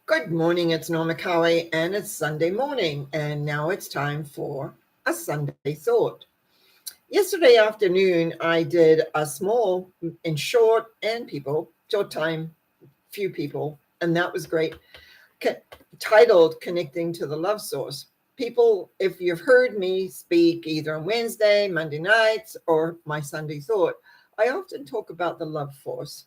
Good morning, it's Norma Cowie, and it's Sunday morning, and now it's time for a Sunday thought. Yesterday afternoon, I did a small and short time, few people, and that was great, titled Connecting to the Love Source. People, if you've heard me speak either on Wednesday, Monday nights, or my Sunday thought, I often talk about the love force.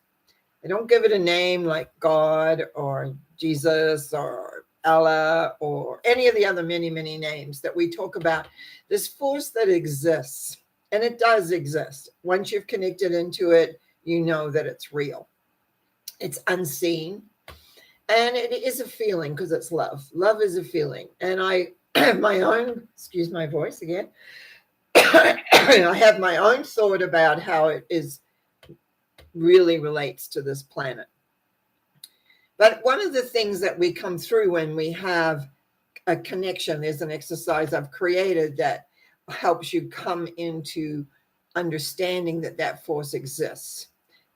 I don't give it a name like God or Jesus or Allah or any of the other many, many names that we talk about. This force that exists, and it does exist. Once you've connected into it, you know that it's real. It's unseen. And it is a feeling because it's love. Love is a feeling. And I have my own, excuse my voice again. I have my own thought about how it is really relates to this planet. But one of the things that we come through when we have a connection, there's an exercise I've created that helps you come into understanding that that force exists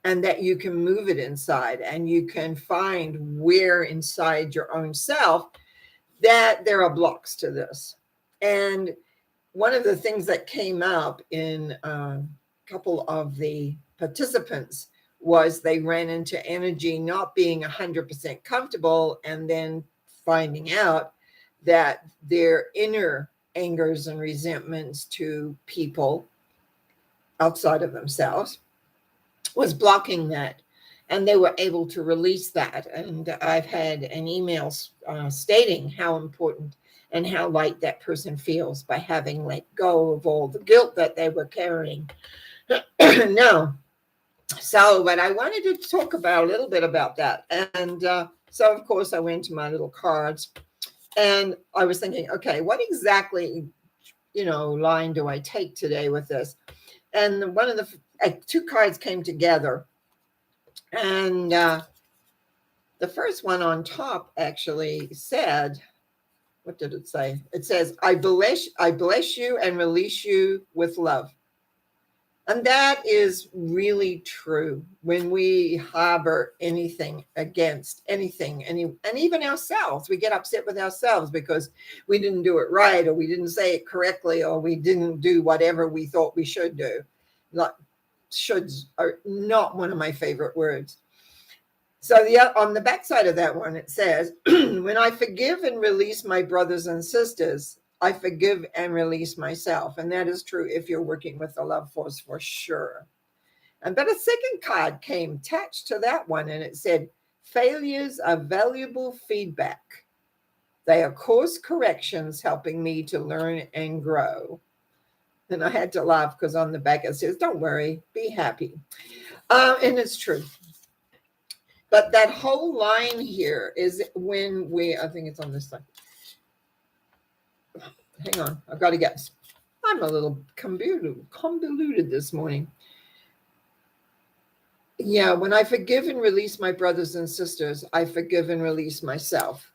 and that you can move it inside and you can find where inside your own self that there are blocks to this. And one of the things that came up in a couple of the participants was they ran into energy not being 100% comfortable and then finding out that their inner angers and resentments to people outside of themselves was blocking that. And they were able to release that. And I've had an email stating how important and how light that person feels by having let go of all the guilt that they were carrying. No. So, but I wanted to talk about a little bit about that. And so, of course, I went to my little cards and I was thinking, okay, what exactly, line do I take today with this? And one of the two cards came together. And the first one on top actually said, what did it say? It says, I bless you and release you with love. And that is really true when we harbor anything against anything, and even ourselves. We get upset with ourselves because we didn't do it right, or we didn't say it correctly, or we didn't do whatever we thought we should do. Like, shoulds are not one of my favorite words. So on the back side of that one, it says, when I forgive and release my brothers and sisters, I forgive and release myself. And that is true if you're working with the love force for sure. But a second card came attached to that one, and it said, failures are valuable feedback. They are course corrections helping me to learn and grow. And I had to laugh because on the back it says, don't worry, be happy. And it's true. But that whole line here is when I think it's on this side. Hang on, I've got to guess. I'm a little convoluted this morning. Yeah, when I forgive and release my brothers and sisters, I forgive and release myself.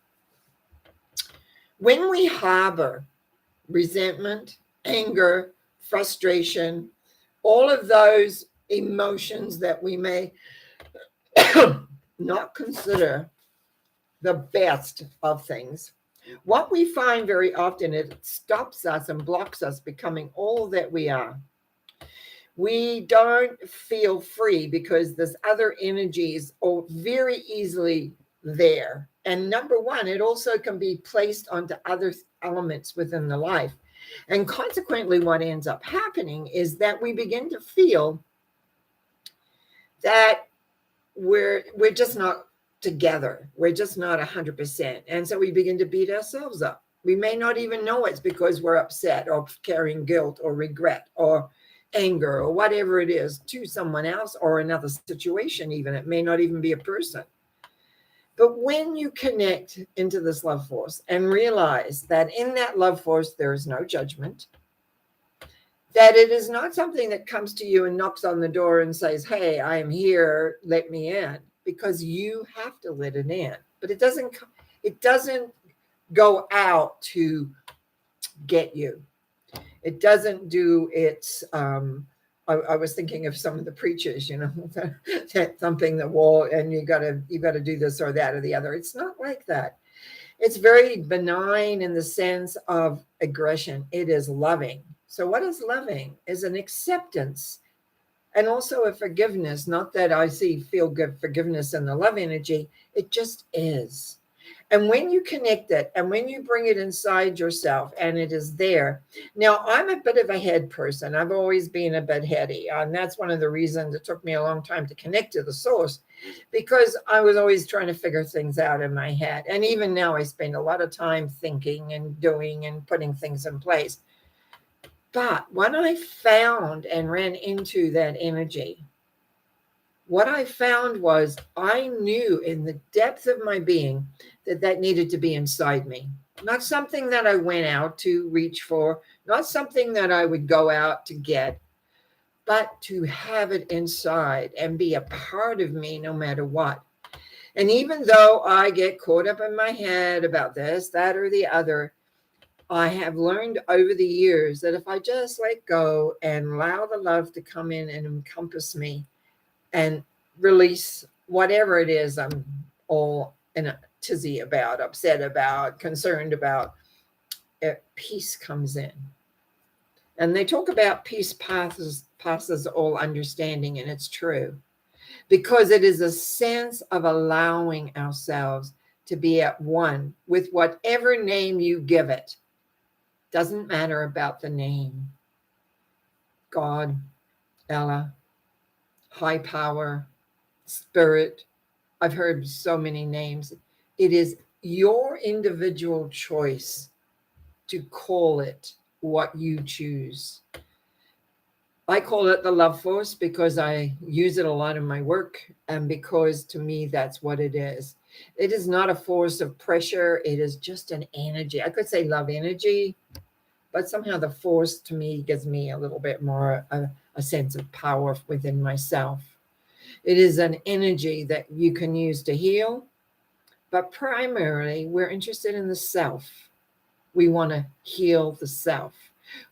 When we harbor resentment, anger, frustration, all of those emotions that we may not consider the best of things, what we find very often, it stops us and blocks us becoming all that we are. We don't feel free because there's other energies are very easily there. And number one, it also can be placed onto other elements within the life. And consequently, what ends up happening is that we begin to feel that we're just not together. We're just not 100%. And so we begin to beat ourselves up. We may not even know it's because we're upset or carrying guilt or regret or anger or whatever it is to someone else or another situation even. It may not even be a person. But when you connect into this love force and realize that in that love force, there is no judgment, that it is not something that comes to you and knocks on the door and says, hey, I am here, let me in. Because you have to let it in, but it doesn't go out to get you. It doesn't do its I was thinking of some of the preachers, thumping the wall, and you got to do this or that or the other. It's not like that. It's very benign in the sense of aggression. It is loving. So what is loving? Is an acceptance and also a forgiveness. Not that I feel good forgiveness in the love energy. It just is. And when you connect it and when you bring it inside yourself and it is there. Now, I'm a bit of a head person. I've always been a bit heady. And that's one of the reasons it took me a long time to connect to the source, because I was always trying to figure things out in my head. And even now, I spend a lot of time thinking and doing and putting things in place. But when I found and ran into that energy, what I found was I knew in the depth of my being that needed to be inside me. Not something that I went out to reach for, not something that I would go out to get, but to have it inside and be a part of me no matter what. And even though I get caught up in my head about this, that, or the other, I have learned over the years that if I just let go and allow the love to come in and encompass me, and release whatever it is I'm all in a tizzy about, upset about, concerned about, peace comes in. And they talk about peace passes all understanding, and it's true, because it is a sense of allowing ourselves to be at one with whatever name you give it. Doesn't matter about the name. God, Allah, high power, spirit. I've heard so many names. It is your individual choice to call it what you choose. I call it the love force because I use it a lot in my work, and because to me, that's what it is. It is not a force of pressure. It is just an energy. I could say love energy, but somehow the force to me gives me a little bit more a sense of power within myself. It is an energy that you can use to heal, but primarily we're interested in the self. We want to heal the self.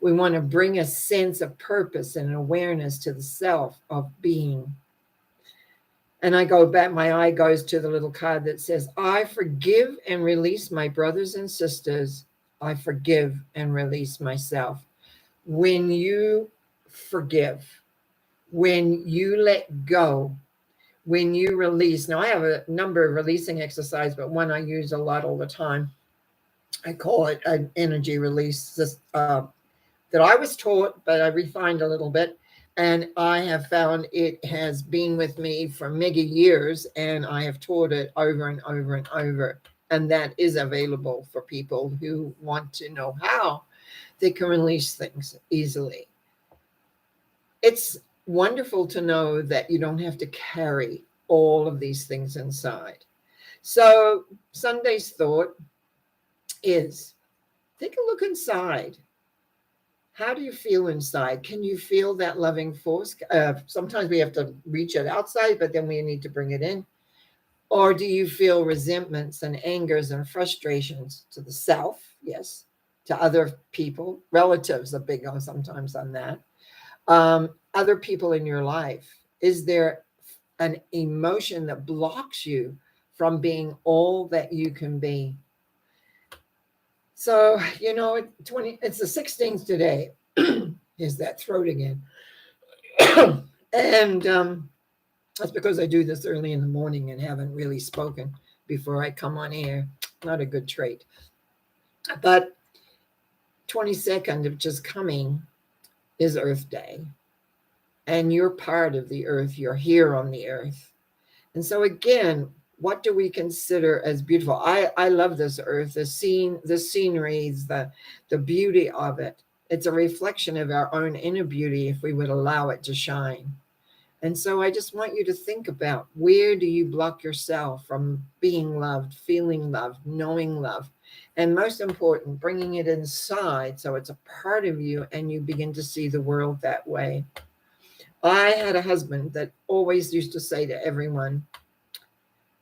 We want to bring a sense of purpose and awareness to the self of being. And I go back, my eye goes to the little card that says, I forgive and release my brothers and sisters. I forgive and release myself. When you forgive, when you let go, when you release. Now, I have a number of releasing exercises, but one I use a lot all the time. I call it an energy release that I was taught, but I refined a little bit. And I have found it has been with me for many years, and I have taught it over and over and over. And that is available for people who want to know how they can release things easily. It's wonderful to know that you don't have to carry all of these things inside. So Sunday's thought is, take a look inside. How do you feel inside? Can you feel that loving force? Sometimes we have to reach it outside, but then we need to bring it in. Or do you feel resentments and angers and frustrations to the self? Yes. To other people, relatives are big on sometimes on that. Other people in your life. Is there an emotion that blocks you from being all that you can be? So, it's the 16th today. Is that throat again? And that's because I do this early in the morning and haven't really spoken before I come on air. Not a good trait. But 22nd of just coming is Earth Day. And you're part of the earth. You're here on the earth. And so again, what do we consider as beautiful? I love this earth, the scenery, the beauty of it. It's a reflection of our own inner beauty if we would allow it to shine. And so I just want you to think about, where do you block yourself from being loved, feeling loved, knowing love? And most important, bringing it inside so it's a part of you and you begin to see the world that way. I had a husband that always used to say to everyone,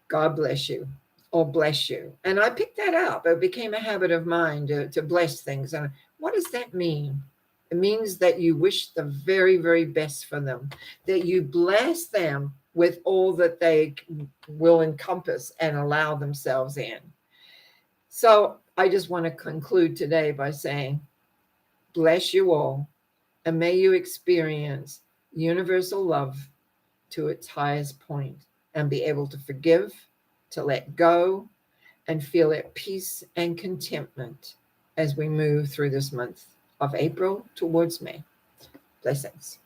God bless you, or bless you. And I picked that up. It became a habit of mine to bless things. And what does that mean? It means that you wish the very, very best for them, that you bless them with all that they will encompass and allow themselves in. So I just want to conclude today by saying, bless you all, and may you experience universal love to its highest point and be able to forgive, to let go, and feel at peace and contentment as we move through this month of April towards May. Blessings.